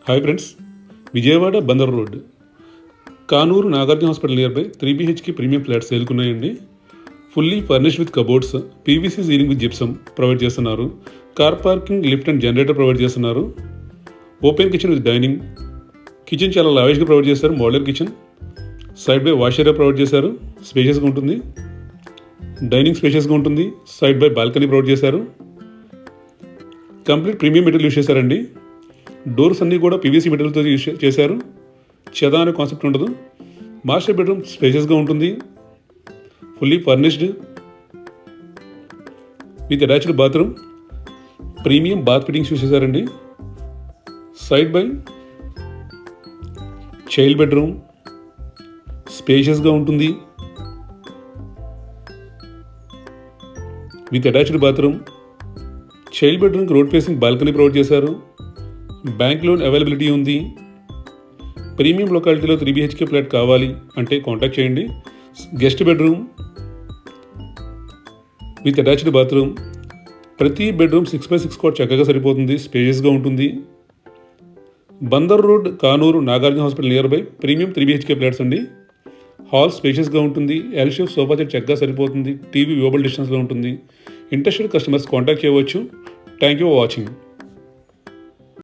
Hi friends, Vijayawada Bandar road Kanuru Nagarjuna hospital near by 3 BHK premium flats సేల్కున్నాయండి. Fully furnished with cupboards, PVC ceiling with gypsum provide చేస్తున్నారు. Car parking, lift and generator provide చేస్తున్నారు. Open kitchen with dining. Kitchen చాలా లావిష్గా provide చేస్తారు. Modular kitchen, side by wash area provide చేశారు. స్పేషియస్గా ఉంటుంది. Dining స్పేషియస్గా ఉంటుంది. సైడ్ బై బాల్కనీ ప్రొవైడ్ చేశారు. కంప్లీట్ ప్రీమియం మెటీరియల్ యూస్ చేశారండి. డోర్స్ అన్నీ కూడా పీవీసీ మెటీరియల్తో యూస్ చేశారు. చెదా అనే కాన్సెప్ట్ ఉండదు. మాస్టర్ బెడ్రూమ్ స్పేషియస్గా ఉంటుంది. Fully furnished with attached bathroom. Premium bath fittings use చేశారండి. సైడ్ బై చైల్డ్ బెడ్రూమ్ స్పేషియస్గా ఉంటుంది విత్ అటాచ్డ్ బాత్రూమ్. చైల్డ్ బెడ్రూమ్కి రోడ్ ఫేసింగ్ బాల్కనీ ప్రొవైడ్ చేశారు. బ్యాంక్ లోన్ అవైలబిలిటీ ఉంది. ప్రీమియం లొకాలిటీలో 3 BHK ఫ్లాట్ కావాలి అంటే కాంటాక్ట్ చేయండి. Guest bedroom with attached bathroom. ప్రతి బెడ్రూమ్ 6x6 కాట్ చక్కగా సరిపోతుంది. స్పేషియస్గా ఉంటుంది. Bandar road Kanuru Nagarjuna hospital near by premium 3 BHK flats అండి. హాల్ స్పేషియస్గా ఉంటుంది. ఎల్ షేప్ సోఫా సెట్ చక్కగా సరిపోతుంది. టీవీ వ్యూవబుల్ డిస్టెన్స్లో ఉంటుంది. ఇంట్రెస్టెడ్ కస్టమర్స్ కాంటాక్ట్ చేయవచ్చు. Thank you for watching.